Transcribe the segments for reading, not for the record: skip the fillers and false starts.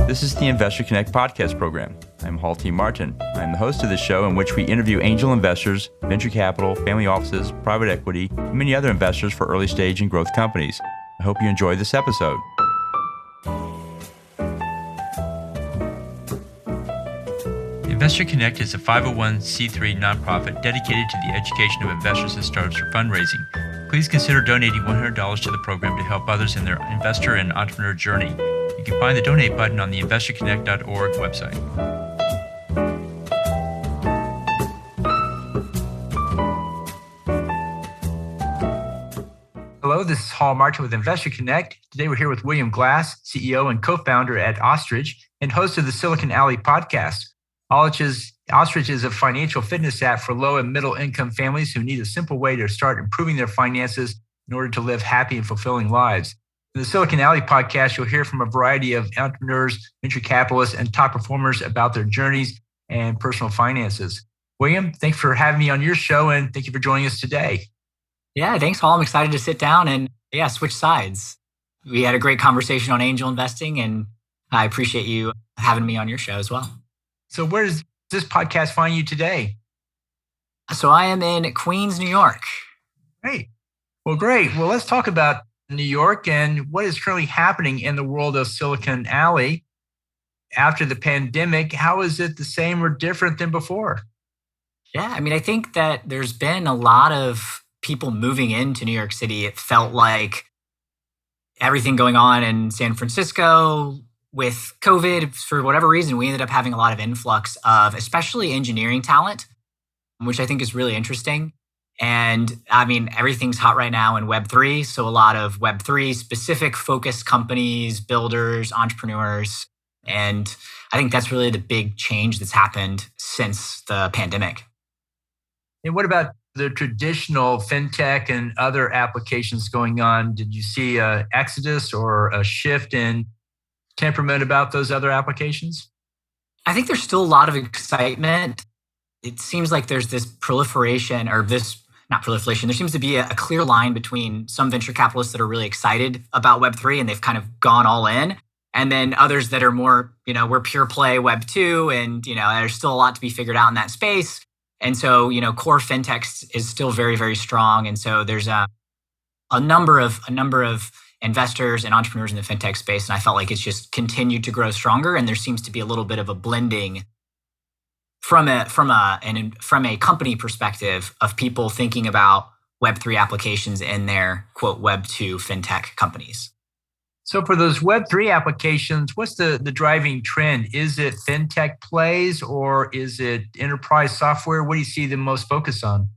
This is the Investor Connect podcast program. I'm Hall T. Martin. I'm the host of this show in which we interview angel investors, venture capital, family offices, private equity, and many other investors for early stage and growth companies. I hope you enjoy this episode. Investor Connect is a 501c3 nonprofit dedicated to the education of investors and startups for fundraising. Please consider donating $100 to the program to help others in their investor and entrepreneur journey. You can find the donate button on the investorconnect.org website. Hello, this is Hall Martin with Investor Connect. Today we're here with William Glass, CEO and co-founder at Ostrich and host of the Silicon Alley podcast. Ostrich is a financial fitness app for low and middle income families who need a simple way to start improving their finances in order to live happy and fulfilling lives. In the Silicon Alley podcast, you'll hear from a variety of entrepreneurs, venture capitalists, and top performers about their journeys and personal finances. William, thanks for having me on your show, and thank you for joining us today. Yeah, thanks, Hall. I'm excited to sit down and switch sides. We had a great conversation on angel investing, and I appreciate you having me on your show as well. So where does this podcast find you today? So I am in Queens, New York. Great. Well, let's talk about New York and what is currently happening in the world of Silicon Alley after the pandemic. How is it the same or different than before? Yeah, I think that there's been a lot of people moving into New York City. It felt like everything going on in San Francisco with COVID, for whatever reason, we ended up having a lot of influx of especially engineering talent, which I think is really interesting. And everything's hot right now in Web3. So a lot of Web3 specific focused companies, builders, entrepreneurs. And I think that's really the big change that's happened since the pandemic. And what about the traditional fintech and other applications going on? Did you see an exodus or a shift in temperament about those other applications? I think there's still a lot of excitement. It seems like there's this proliferation, or this, not proliferation, there seems to be a clear line between some venture capitalists that are really excited about Web3 and they've kind of gone all in. And then others that are more, we're pure play Web2 and, there's still a lot to be figured out in that space. And so, core fintechs is still very, very strong. And so there's a number of investors and entrepreneurs in the fintech space. And I felt like it's just continued to grow stronger. And there seems to be a little bit of a blending from a company perspective of people thinking about Web3 applications in their quote Web2 fintech companies. So for those Web3 applications, what's the driving trend? Is it fintech plays or is it enterprise software? What do you see the most focus on?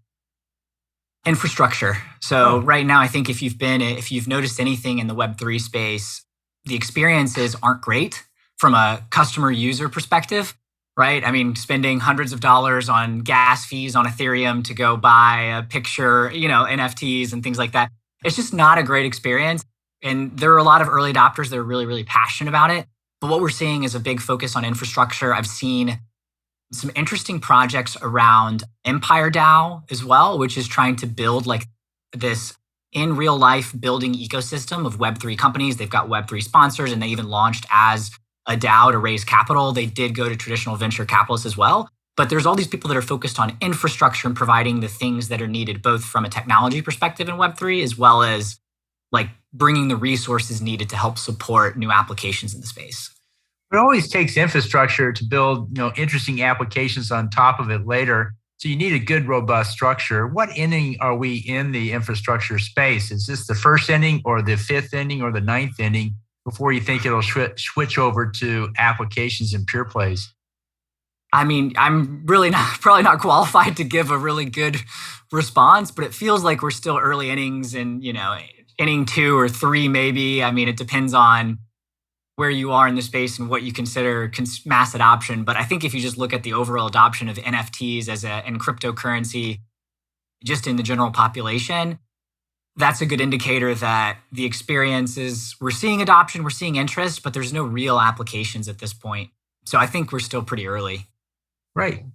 Infrastructure. So right now, I think if you've noticed anything in the Web3 space, the experiences aren't great from a customer user perspective, right? Spending hundreds of dollars on gas fees on Ethereum to go buy a picture, NFTs and things like that. It's just not a great experience. And there are a lot of early adopters that are really, really passionate about it. But what we're seeing is a big focus on infrastructure. I've seen some interesting projects around Empire DAO as well, which is trying to build like this in real life building ecosystem of Web3 companies. They've got Web3 sponsors and they even launched as a DAO to raise capital. They did go to traditional venture capitalists as well. But there's all these people that are focused on infrastructure and providing the things that are needed, both from a technology perspective in Web3, as well as like bringing the resources needed to help support new applications in the space. It always takes infrastructure to build, interesting applications on top of it later. So you need a good, robust structure. What inning are we in the infrastructure space? Is this the first inning or the fifth inning or the ninth inning before you think it'll switch over to applications and pure plays? I'm really probably not qualified to give a really good response, but it feels like we're still early innings and, inning 2 or 3 maybe. It depends on where you are in the space and what you consider mass adoption. But I think if you just look at the overall adoption of NFTs and cryptocurrency, just in the general population, that's a good indicator that the experience is, we're seeing adoption, we're seeing interest, but there's no real applications at this point. So I think we're still pretty early. Right.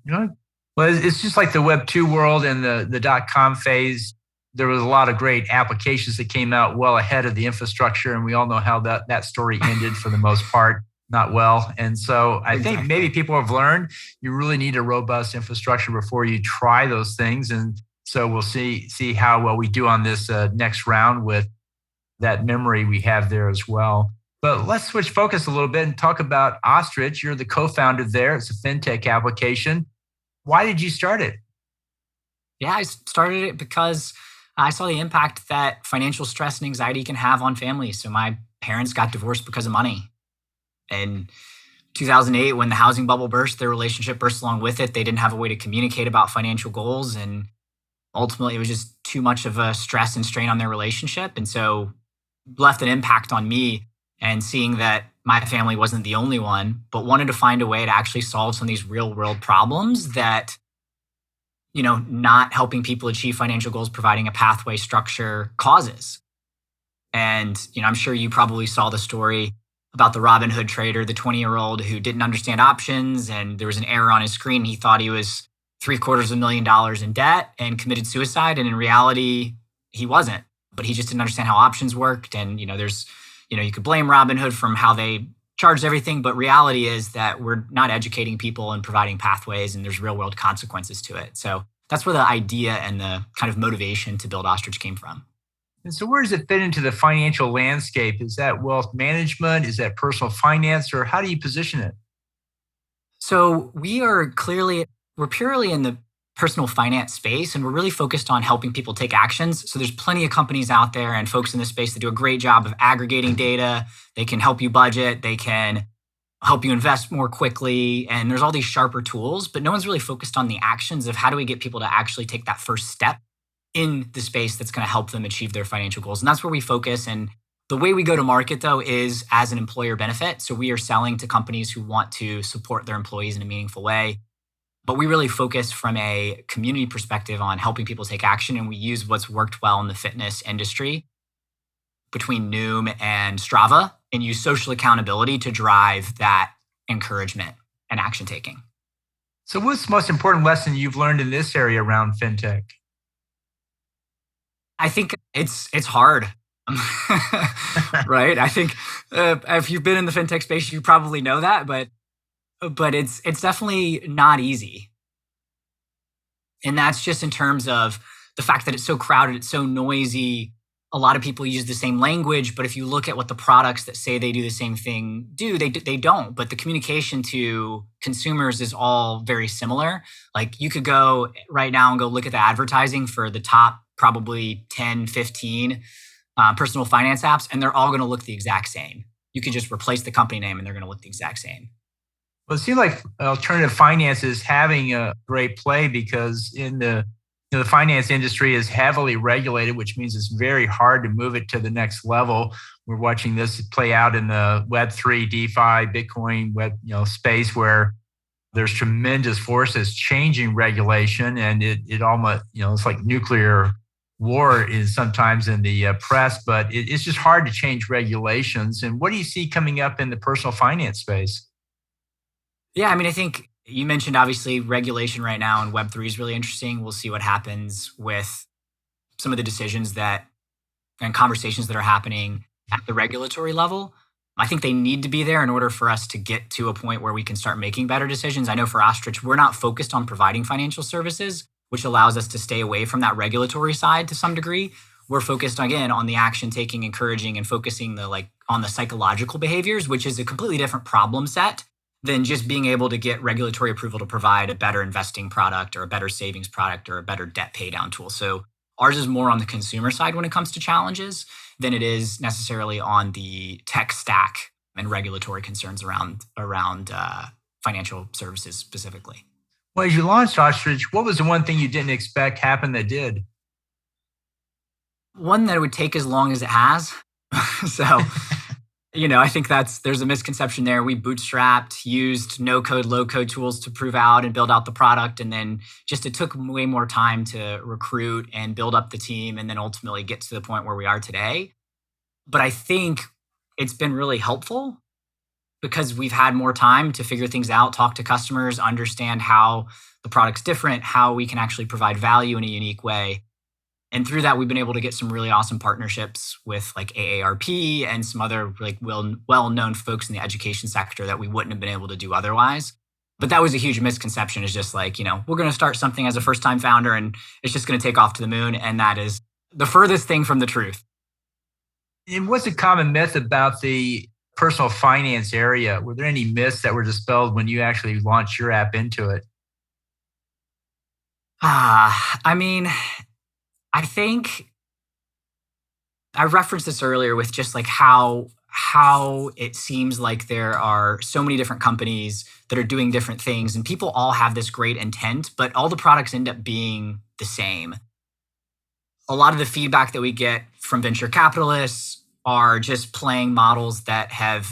Well, it's just like the Web2 world and the .com phase. There was a lot of great applications that came out well ahead of the infrastructure, and we all know how that story ended for the most part. not well. And so I think Exactly. maybe people have learned you really need a robust infrastructure before you try those things. And so we'll see how well we do on this next round with that memory we have there as well. But let's switch focus a little bit and talk about Ostrich. You're the co-founder there. It's a fintech application. Why did you start it? Yeah, I started it because I saw the impact that financial stress and anxiety can have on families. So my parents got divorced because of money. In 2008, when the housing bubble burst, their relationship burst along with it. They didn't have a way to communicate about financial goals. And ultimately, it was just too much of a stress and strain on their relationship. And so left an impact on me, and seeing that my family wasn't the only one, but wanted to find a way to actually solve some of these real world problems that, not helping people achieve financial goals, providing a pathway structure causes. And, I'm sure you probably saw the story about the Robinhood trader, the 20-year-old who didn't understand options, and there was an error on his screen. He thought he was $750,000 in debt and committed suicide. And in reality, he wasn't, but he just didn't understand how options worked. And, you could blame Robinhood from how they charged everything, but reality is that we're not educating people and providing pathways, and there's real world consequences to it. So that's where the idea and the kind of motivation to build Ostrich came from. And so where does it fit into the financial landscape? Is that wealth management? Is that personal finance? Or how do you position it? So we're purely in the personal finance space, and we're really focused on helping people take actions. So there's plenty of companies out there and folks in this space that do a great job of aggregating data. They can help you budget. They can help you invest more quickly. And there's all these sharper tools, but no one's really focused on the actions of how do we get people to actually take that first step in the space that's going to help them achieve their financial goals. And that's where we focus. And the way we go to market, though, is as an employer benefit. So we are selling to companies who want to support their employees in a meaningful way. But we really focus from a community perspective on helping people take action. And we use what's worked well in the fitness industry between Noom and Strava, and use social accountability to drive that encouragement and action taking. So what's the most important lesson you've learned in this area around fintech? I think it's hard, right? I think if you've been in the fintech space, you probably know that, but it's definitely not easy. And that's just in terms of the fact that it's so crowded, it's so noisy. A lot of people use the same language, but if you look at what the products that say they do the same thing do, they don't. But the communication to consumers is all very similar. Like you could go right now and go look at the advertising for the top probably 10, 15 personal finance apps, and they're all going to look the exact same. You could just replace the company name and they're going to look the exact same. Well, it seems like alternative finance is having a great play because in the finance industry is heavily regulated, which means it's very hard to move it to the next level. We're watching this play out in the Web3, DeFi, Bitcoin space where there's tremendous forces changing regulation, and it almost it's like nuclear war is sometimes in the press, but it's just hard to change regulations. And what do you see coming up in the personal finance space? Yeah, I mean, I think you mentioned obviously regulation right now, and Web3 is really interesting. We'll see what happens with some of the decisions and conversations that are happening at the regulatory level. I think they need to be there in order for us to get to a point where we can start making better decisions. I know for Ostrich, we're not focused on providing financial services, which allows us to stay away from that regulatory side to some degree. We're focused again on the action taking, encouraging, and focusing on the psychological behaviors, which is a completely different problem set than just being able to get regulatory approval to provide a better investing product or a better savings product or a better debt pay down tool. So ours is more on the consumer side when it comes to challenges than it is necessarily on the tech stack and regulatory concerns around financial services specifically. Well, as you launched Ostrich, what was the one thing you didn't expect happened that did? One, that it would take as long as it has. So I think there's a misconception there. We bootstrapped, used no code, low code tools to prove out and build out the product. And then it took way more time to recruit and build up the team and then ultimately get to the point where we are today. But I think it's been really helpful because we've had more time to figure things out, talk to customers, understand how the product's different, how we can actually provide value in a unique way. And through that, we've been able to get some really awesome partnerships with like AARP and some other like well-known folks in the education sector that we wouldn't have been able to do otherwise. But that was a huge misconception. Is just like, we're going to start something as a first-time founder and it's just going to take off to the moon. And that is the furthest thing from the truth. And what's a common myth about the personal finance area? Were there any myths that were dispelled when you actually launched your app into it? I mean, I think I referenced this earlier with just like how it seems like there are so many different companies that are doing different things and people all have this great intent, but all the products end up being the same. A lot of the feedback that we get from venture capitalists are just playing models that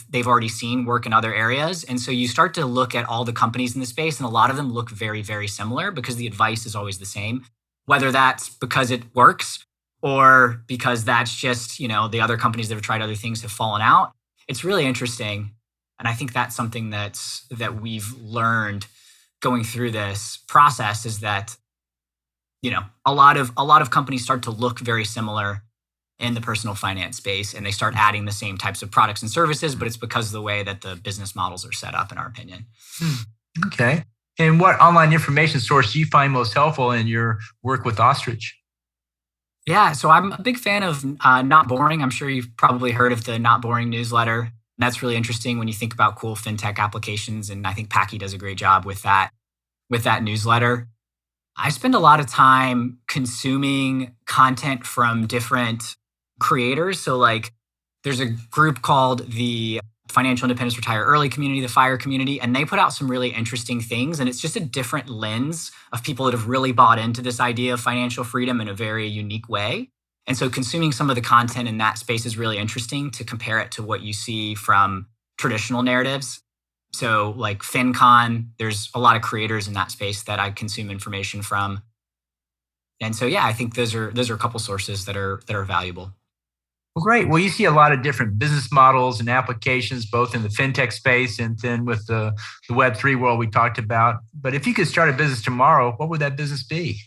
they've already seen work in other areas. And so you start to look at all the companies in the space and a lot of them look very, very similar because the advice is always the same, whether that's because it works or because that's just, the other companies that have tried other things have fallen out. It's really interesting. And I think that's something that we've learned going through this process is that, a lot of companies start to look very similar in the personal finance space and they start adding the same types of products and services, but it's because of the way that the business models are set up, in our opinion. Okay. And what online information source do you find most helpful in your work with Ostrich? Yeah, so I'm a big fan of Not Boring. I'm sure you've probably heard of the Not Boring newsletter. That's really interesting when you think about cool fintech applications. And I think Packy does a great job with that newsletter. I spend a lot of time consuming content from different creators. So like there's a group called the Financial Independence Retire Early community, the FIRE community, and they put out some really interesting things. And it's just a different lens of people that have really bought into this idea of financial freedom in a very unique way. And so consuming some of the content in that space is really interesting to compare it to what you see from traditional narratives. So like FinCon, there's a lot of creators in that space that I consume information from. And so, yeah, I think those are a couple sources that are valuable. Well, great. Well, you see a lot of different business models and applications, both in the fintech space and then with the Web3 world we talked about. But if you could start a business tomorrow, what would that business be?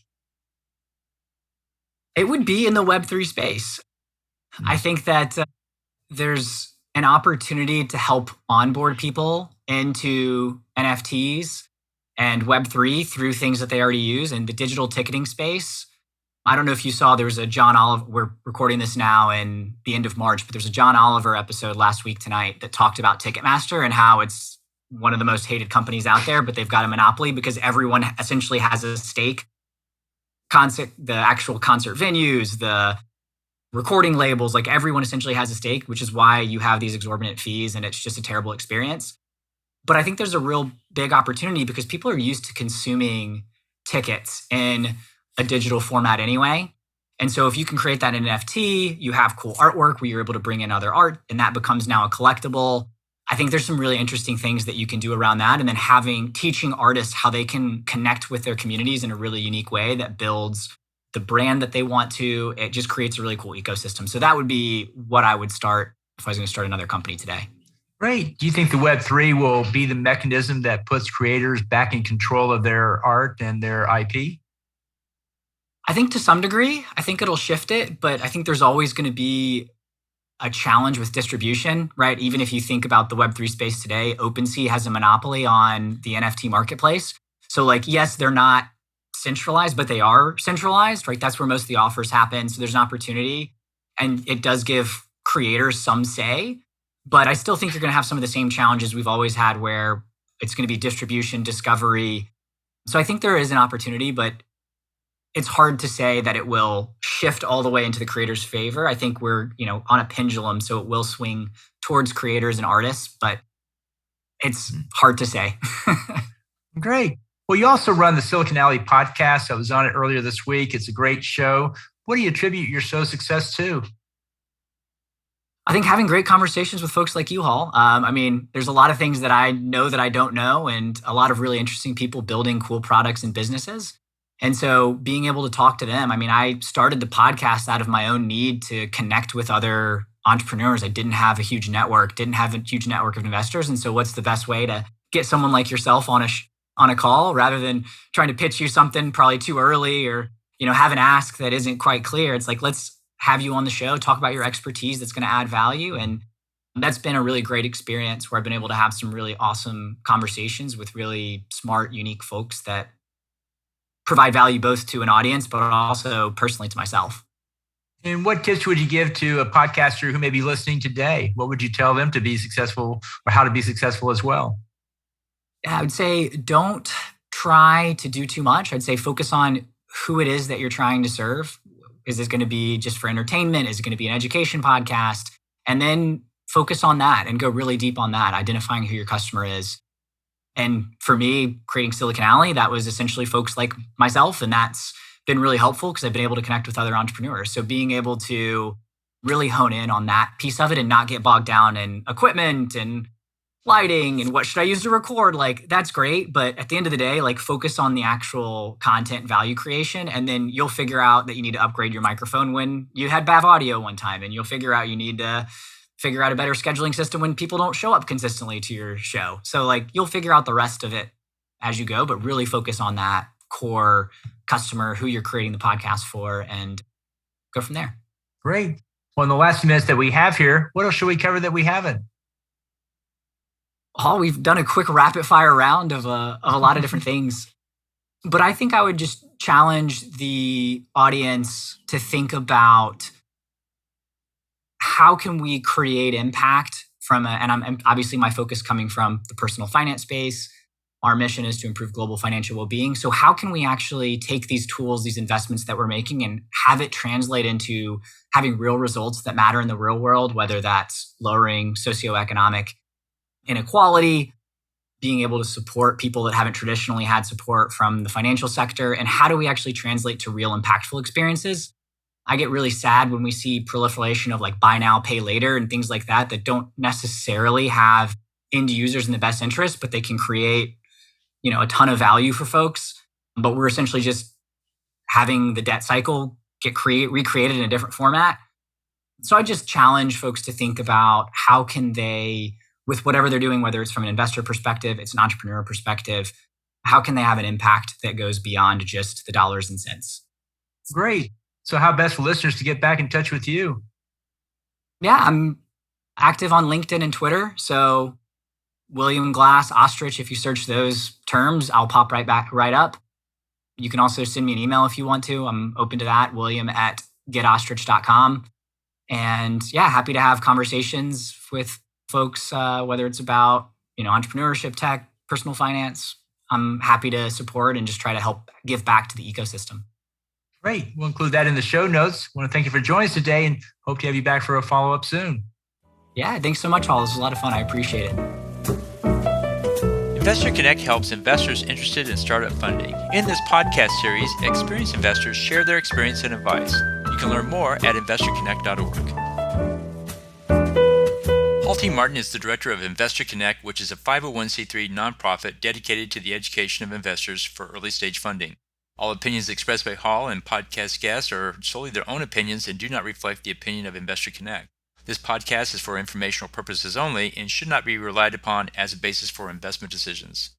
It would be in the Web3 space. I think that there's an opportunity to help onboard people into NFTs and Web3 through things that they already use in the digital ticketing space. I don't know if you saw, there was a John Oliver, we're recording this now in the end of March, but there's a John Oliver episode last week tonight that talked about Ticketmaster and how it's one of the most hated companies out there, but they've got a monopoly because everyone essentially has a stake. The actual concert venues, the recording labels, like everyone essentially has a stake, which is why you have these exorbitant fees and it's just a terrible experience. But I think there's a real big opportunity because people are used to consuming tickets in a digital format anyway. And so if you can create that in NFT, you have cool artwork where you're able to bring in other art and that becomes now a collectible. I think there's some really interesting things that you can do around that. And then teaching artists how they can connect with their communities in a really unique way that builds the brand that they want to. It just creates a really cool ecosystem. So that would be what I would start if I was going to start another company today. Great. Do you think the Web3 will be the mechanism that puts creators back in control of their art and their IP? I think to some degree, I think it'll shift it, but I think there's always going to be a challenge with distribution, right? Even if you think about the Web3 space today, OpenSea has a monopoly on the NFT marketplace. So like, yes, they're not centralized, but they are centralized, right? That's where most of the offers happen. So there's an opportunity and it does give creators some say, but I still think you're going to have some of the same challenges we've always had where it's going to be distribution, discovery. So I think there is an opportunity, but it's hard to say that it will shift all the way into the creator's favor. I think we're, on a pendulum, so it will swing towards creators and artists, but it's hard to say. Great. Well, you also run the Silicon Alley podcast. I was on it earlier this week. It's a great show. What do you attribute your show's success to? I think having great conversations with folks like you, Hall. There's a lot of things that I know that I don't know, and a lot of really interesting people building cool products and businesses. And so being able to talk to them, I started the podcast out of my own need to connect with other entrepreneurs. I didn't have a huge network of investors. And so what's the best way to get someone like yourself on a call rather than trying to pitch you something probably too early or have an ask that isn't quite clear, it's like, let's have you on the show, talk about your expertise that's going to add value. And that's been a really great experience where I've been able to have some really awesome conversations with really smart, unique folks that provide value both to an audience, but also personally to myself. And what tips would you give to a podcaster who may be listening today? What would you tell them to be successful or how to be successful as well? I would say don't try to do too much. I'd say focus on who it is that you're trying to serve. Is this going to be just for entertainment? Is it going to be an education podcast? And then focus on that and go really deep on that, identifying who your customer is. And for me, creating Silicon Alley, that was essentially folks like myself. And that's been really helpful because I've been able to connect with other entrepreneurs. So being able to really hone in on that piece of it and not get bogged down in equipment and lighting and what should I use to record, like that's great. But at the end of the day, like focus on the actual content value creation. And then you'll figure out that you need to upgrade your microphone when you had bad audio one time. And you'll figure out you need to figure out a better scheduling system when people don't show up consistently to your show. So like you'll figure out the rest of it as you go, but really focus on that core customer who you're creating the podcast for and go from there. Great. Well, in the last few minutes that we have here, what else should we cover that we haven't? Oh, we've done a quick rapid fire round of a lot of different things. But I think I would just challenge the audience to think about how can we create impact and I'm obviously my focus coming from the personal finance space. Our mission is to improve global financial well-being. So how can we actually take these tools, these investments that we're making and have it translate into having real results that matter in the real world, whether that's lowering socioeconomic inequality, being able to support people that haven't traditionally had support from the financial sector, and how do we actually translate to real impactful experiences? I get really sad when we see proliferation of like buy now, pay later and things like that don't necessarily have end users in the best interest, but they can create, a ton of value for folks. But we're essentially just having the debt cycle get recreated in a different format. So I just challenge folks to think about how can they, with whatever they're doing, whether it's from an investor perspective, it's an entrepreneur perspective, how can they have an impact that goes beyond just the dollars and cents? Great. So how best for listeners to get back in touch with you? Yeah, I'm active on LinkedIn and Twitter. So William Glass, Ostrich, if you search those terms, I'll pop right up. You can also send me an email if you want to. I'm open to that, william@getostrich.com. And yeah, happy to have conversations with folks, whether it's about, entrepreneurship, tech, personal finance. I'm happy to support and just try to help give back to the ecosystem. Great. We'll include that in the show notes. I want to thank you for joining us today and hope to have you back for a follow-up soon. Yeah, thanks so much, Hall. This was a lot of fun. I appreciate it. Investor Connect helps investors interested in startup funding. In this podcast series, experienced investors share their experience and advice. You can learn more at investorconnect.org. Hall T. Martin is the director of Investor Connect, which is a 501c3 nonprofit dedicated to the education of investors for early-stage funding. All opinions expressed by Hall and podcast guests are solely their own opinions and do not reflect the opinion of Investor Connect. This podcast is for informational purposes only and should not be relied upon as a basis for investment decisions.